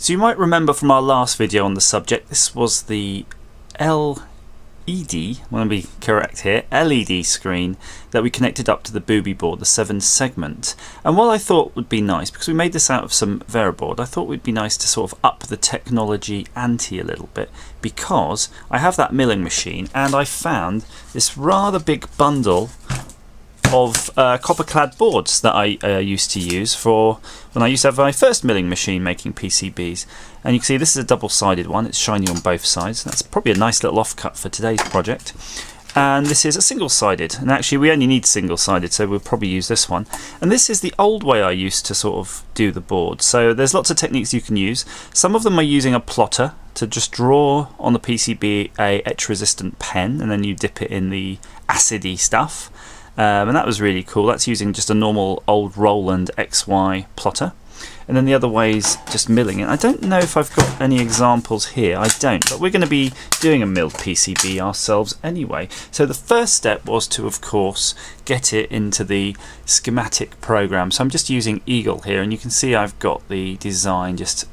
So you might remember from our last video on the subject, this was the LED, I want to be correct here, LED screen that we connected up to the booby board, the 7 segment. And what I thought would be nice, because we made this out of some Veriboard, I thought it would be nice to sort of up the technology ante a little bit, because I have that milling machine and I found this rather big bundle of copper clad boards that I used to use for when I used to have my first milling machine making PCBs. And you can see this is a double-sided one, it's shiny on both sides. That's probably a nice little offcut for today's project. And this is a single-sided, and actually we only need single-sided, so we'll probably use this one. And this is the old way I used to sort of do the board. So there's lots of techniques you can use. Some of them are using a plotter to just draw on the PCB a etch-resistant pen, and then you dip it in the acidy stuff. And that was really cool. That's using just a normal old Roland XY plotter. And then the other way is just milling it. I don't know if I've got any examples here. I don't, but we're going to be doing a milled PCB ourselves anyway. So the first step was to, of course, get it into the schematic program. So I'm just using Eagle here, and you can see I've got the design just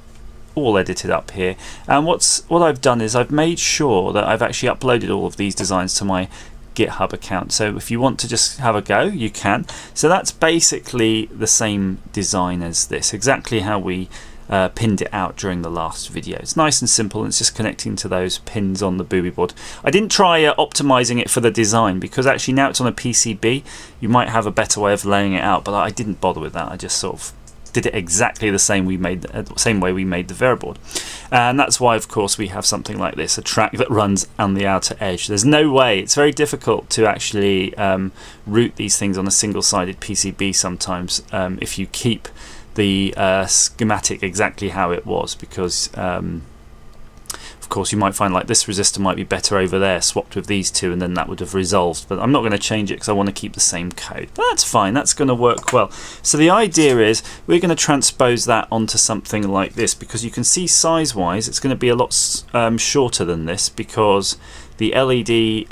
all edited up here. And what I've done is I've made sure that I've actually uploaded all of these designs to my GitHub account, so if you want to just have a go you can. So that's basically the same design as this, exactly how we pinned it out during the last video. It's nice and simple, and it's just connecting to those pins on the booby board. I didn't try optimizing it for the design, because actually now it's on a PCB you might have a better way of laying it out, but I didn't bother with that. I just sort of did it exactly the same way we made the Veriboard. And that's why, of course, we have something like this, a track that runs on the outer edge. There's no way, it's very difficult to actually route these things on a single-sided PCB sometimes if you keep the schematic exactly how it was, because of course you might find like this resistor might be better over there swapped with these two, and then that would have resolved. But I'm not going to change it because I want to keep the same code. But that's fine, that's going to work well. So the idea is we're going to transpose that onto something like this, because you can see size wise it's going to be a lot shorter than this, because the LED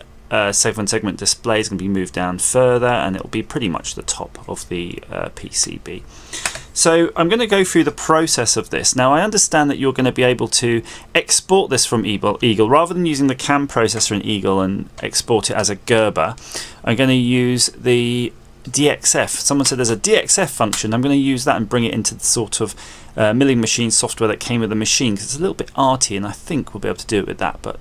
7 segment display is going to be moved down further, and it will be pretty much the top of the PCB. So I'm going to go through the process of this. Now I understand that you're going to be able to export this from Eagle. Rather than using the CAM processor in Eagle and export it as a Gerber, I'm going to use the DXF. Someone said there's a DXF function. I'm going to use that and bring it into the sort of milling machine software that came with the machine, because it's a little bit arty, and I think we'll be able to do it with that, but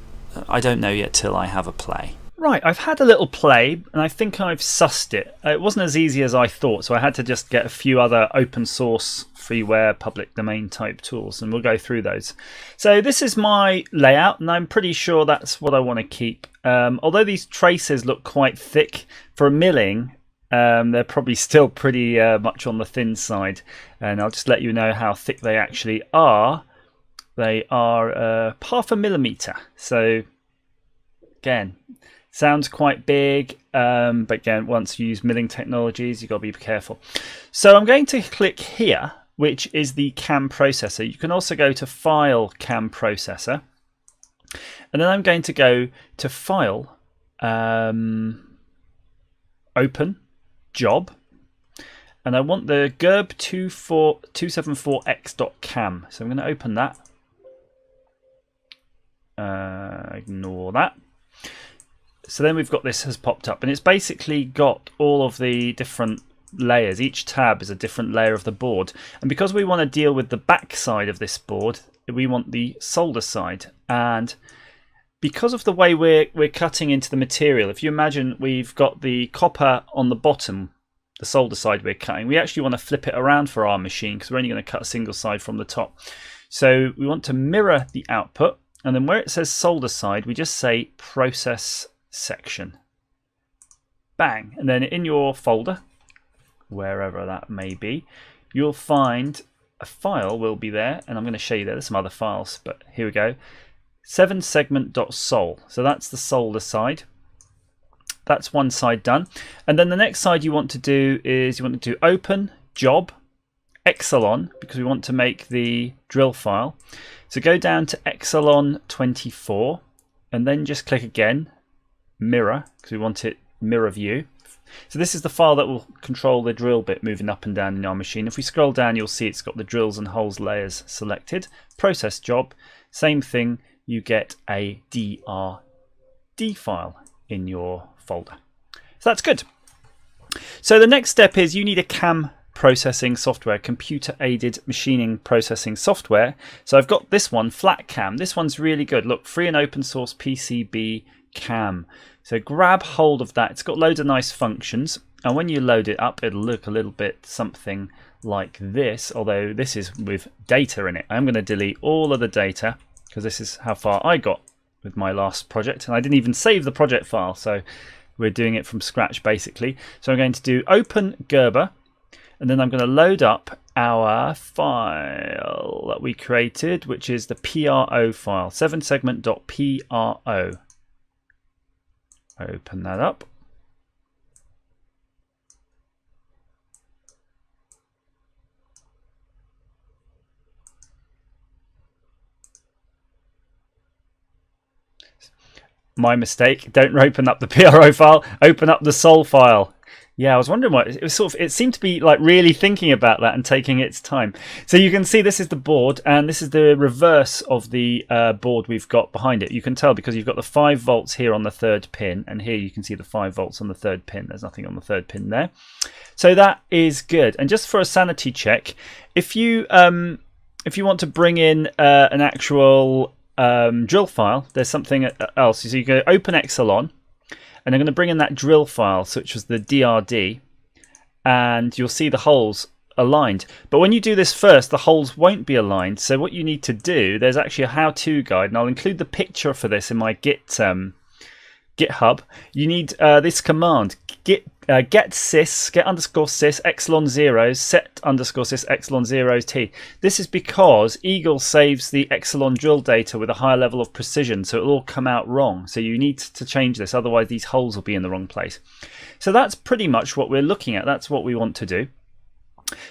I don't know yet till I have a play. Right, I've had a little play and I think I've sussed it. It wasn't as easy as I thought, so I had to just get a few other open source, freeware, public domain type tools, and we'll go through those. So this is my layout, and I'm pretty sure that's what I want to keep. Although these traces look quite thick for milling, they're probably still pretty much on the thin side, and I'll just let you know how thick they actually are. They are 0.5 millimeter, so again, sounds quite big, but again, once you use milling technologies, you've got to be careful. So I'm going to click here, which is the CAM processor. You can also go to File, CAM processor, and then I'm going to go to File, Open, Job, and I want the gerb274x.cam. So I'm going to open that. Ignore that. So then we've got this has popped up, and it's basically got all of the different layers. Each tab is a different layer of the board, and because we want to deal with the back side of this board, we want the solder side. And because of the way we're cutting into the material, if you imagine we've got the copper on the bottom, the solder side we're cutting, we actually want to flip it around for our machine, because we're only going to cut a single side from the top. So we want to mirror the output, and then where it says solder side, we just say process section. Bang. And then in your folder, wherever that may be, you'll find a file will be there, and I'm going to show you there's some other files, but here we go. 7segment.sol. So that's the solder side. That's one side done. And then the next side you want to do is you want to do open, job, Exelon, because we want to make the drill file. So go down to Exelon 24 and then just click again, mirror, because we want it mirror view. So this is the file that will control the drill bit moving up and down in our machine. If we scroll down, you'll see it's got the drills and holes layers selected. Process job, same thing, you get a DRD file in your folder. So that's good. So the next step is you need a CAM processing software, computer aided machining processing software. So I've got this one, FlatCam. This one's really good. Look, free and open source PCB CAM. So grab hold of that. It's got loads of nice functions, and when you load it up, it'll look a little bit something like this, although this is with data in it. I'm going to delete all of the data because this is how far I got with my last project, and I didn't even save the project file, so we're doing it from scratch basically. So I'm going to do open Gerber, and then I'm going to load up our file that we created, which is the PRO file, 7segment.pro. Open that up. My mistake. Don't open up the PRO file. Open up the sol file. Yeah, I was wondering what it was. It seemed to be like really thinking about that and taking its time. So you can see this is the board, and this is the reverse of the board we've got behind it. You can tell because you've got the 5 volts here on the 3rd pin, and here you can see the 5 volts on the 3rd pin. There's nothing on the 3rd pin there. So that is good. And just for a sanity check, if you want to bring in an actual drill file, there's something else. So you go open Exelon. And I'm going to bring in that drill file, which was the DRD, and you'll see the holes aligned. But when you do this first, the holes won't be aligned. So what you need to do, there's actually a how-to guide, and I'll include the picture for this in my GitHub. You need this command, get sys, get_sys, epsilon zeros, set_sys, epsilon zeros t. This is because Eagle saves the epsilon drill data with a higher level of precision, so it'll all come out wrong. So you need to change this, otherwise these holes will be in the wrong place. So that's pretty much what we're looking at. That's what we want to do.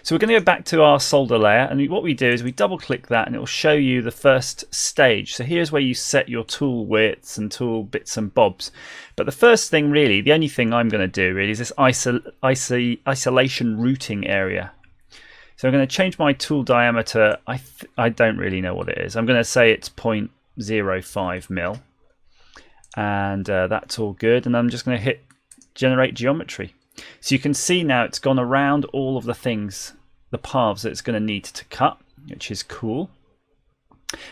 So we're going to go back to our solder layer, and what we do is we double click that and it will show you the first stage. So here's where you set your tool widths and tool bits and bobs. But the first thing really, the only thing I'm going to do really is this isolation routing area. So I'm going to change my tool diameter. I don't really know what it is. I'm going to say it's 0.05 mil, and that's all good. And I'm just going to hit generate geometry. So you can see now it's gone around all of the things, the paths that it's going to need to cut, which is cool.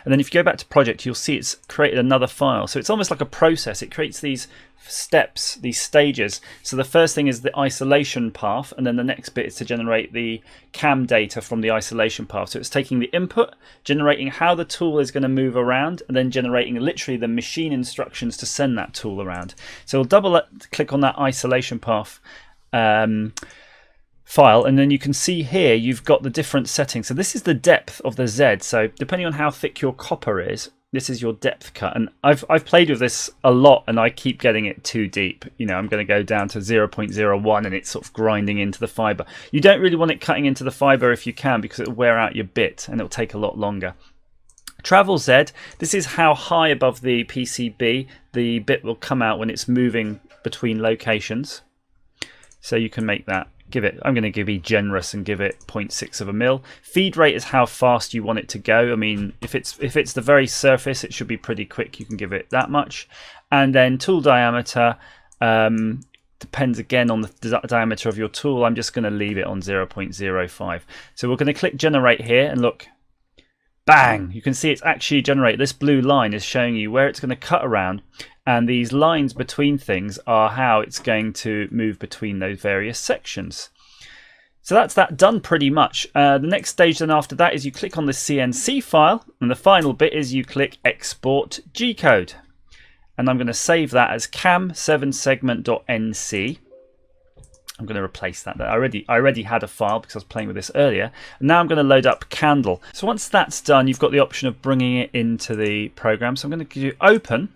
And then if you go back to project, you'll see it's created another file. So it's almost like a process. It creates these steps, these stages. So the first thing is the isolation path, and then the next bit is to generate the CAM data from the isolation path. So it's taking the input, generating how the tool is going to move around, and then generating literally the machine instructions to send that tool around. So we'll double click on that isolation path file, and then you can see here you've got the different settings. So this is the depth of the Z. So depending on how thick your copper is, this is your depth cut. And I've played with this a lot, and I keep getting it too deep. You know, I'm going to go down to 0.01, and it's sort of grinding into the fiber. You don't really want it cutting into the fiber if you can, because it'll wear out your bit and it'll take a lot longer. Travel Z, this is how high above the PCB the bit will come out when it's moving between locations. So you can make that, I'm going to be generous and give it 0.6 of a mil. Feed rate is how fast you want it to go. I mean, if it's the very surface, it should be pretty quick. You can give it that much. And then tool diameter depends again on the diameter of your tool. I'm just going to leave it on 0.05. So we're going to click generate here, and look, bang! You can see it's actually generated. This blue line is showing you where it's going to cut around. And these lines between things are how it's going to move between those various sections. So that's that done pretty much. The next stage then after that is you click on the CNC file, and the final bit is you click export G-code. And I'm going to save that as cam7segment.nc. I'm going to replace that. I already had a file because I was playing with this earlier. And now I'm going to load up Candle. So once that's done, you've got the option of bringing it into the program. So I'm going to do open.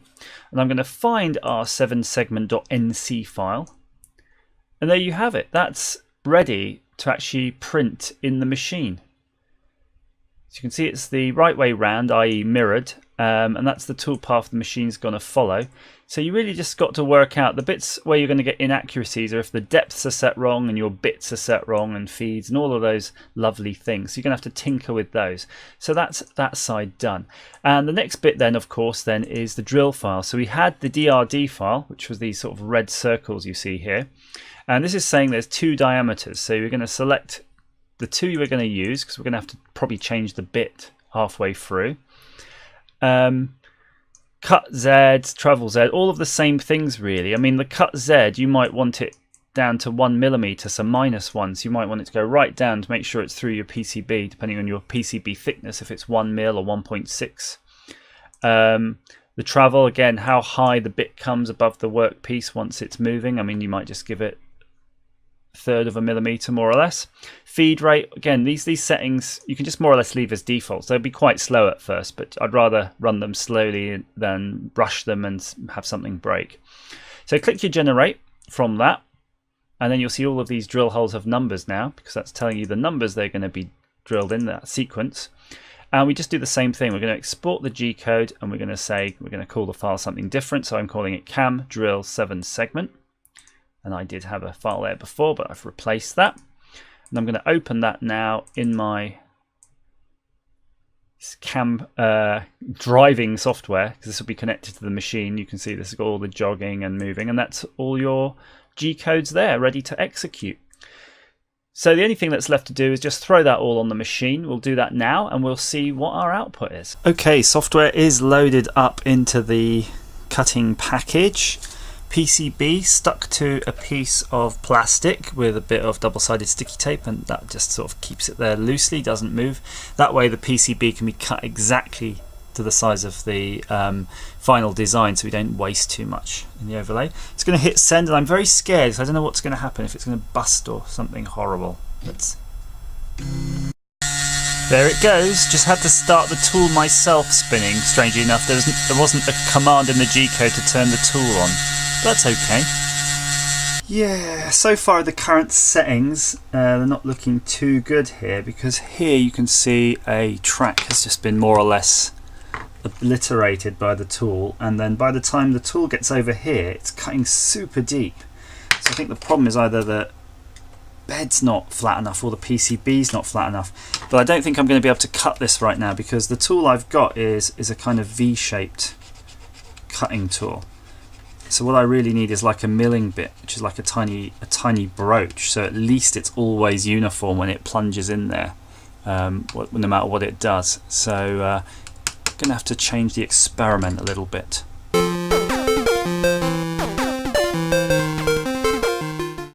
And I'm going to find our 7segment.nc file, and there you have it. That's ready to actually print in the machine. So you can see it's the right way round, i.e. mirrored, and that's the toolpath the machine's going to follow. So you really just got to work out the bits where you're going to get inaccuracies, or if the depths are set wrong and your bits are set wrong and feeds and all of those lovely things. So you're going to have to tinker with those. So that's that side done. And the next bit then, of course, then is the drill file. So we had the DRD file, which was these sort of red circles you see here. And this is saying there's 2 diameters. So you're going to select the 2 you were going to use, because we're going to have to probably change the bit halfway through. Cut Z, travel Z, all of the same things really. I mean, the cut Z, you might want it down to 1 millimeter, so -1. So you might want it to go right down to make sure it's through your PCB, depending on your PCB thickness, if it's 1 mil or 1.6. The travel, again, how high the bit comes above the workpiece once it's moving. I mean, you might just give it 1/3 of a millimeter, more or less. Feed rate, again, these settings you can just more or less leave as defaults. They'll be quite slow at first, but I'd rather run them slowly than rush them and have something break. So click your generate from that, and then you'll see all of these drill holes have numbers now, because that's telling you the numbers they're going to be drilled in that sequence. And we just do the same thing. We're going to export the G code, and we're going to say we're going to call the file something different. So I'm calling it cam drill 7 segment. And I did have a file there before, but I've replaced that. And I'm going to open that now in my cam driving software, because this will be connected to the machine. You can see this has got all the jogging and moving, and that's all your G codes there ready to execute. So the only thing that's left to do is just throw that all on the machine. We'll do that now, and we'll see what our output is. Okay, software is loaded up into the cutting package. PCB stuck to a piece of plastic with a bit of double-sided sticky tape, and that just sort of keeps it there loosely, doesn't move. That way the PCB can be cut exactly to the size of the final design, so we don't waste too much in the overlay. It's going to hit send, and I'm very scared because I don't know what's going to happen, if it's going to bust or something horrible. Let's... There it goes. Just had to start the tool myself spinning. Strangely enough, there wasn't a command in the G code to turn the tool on. That's okay. Yeah, so far the current settings, they're not looking too good here, because here you can see a track has just been more or less obliterated by the tool, and then by the time the tool gets over here, it's cutting super deep. So I think the problem is either the bed's not flat enough or the PCB's not flat enough. But I don't think I'm going to be able to cut this right now, because the tool I've got is a kind of V-shaped cutting tool. So what I really need is like a milling bit, which is like a tiny broach, so at least it's always uniform when it plunges in there, no matter what it does. So I'm going to have to change the experiment a little bit.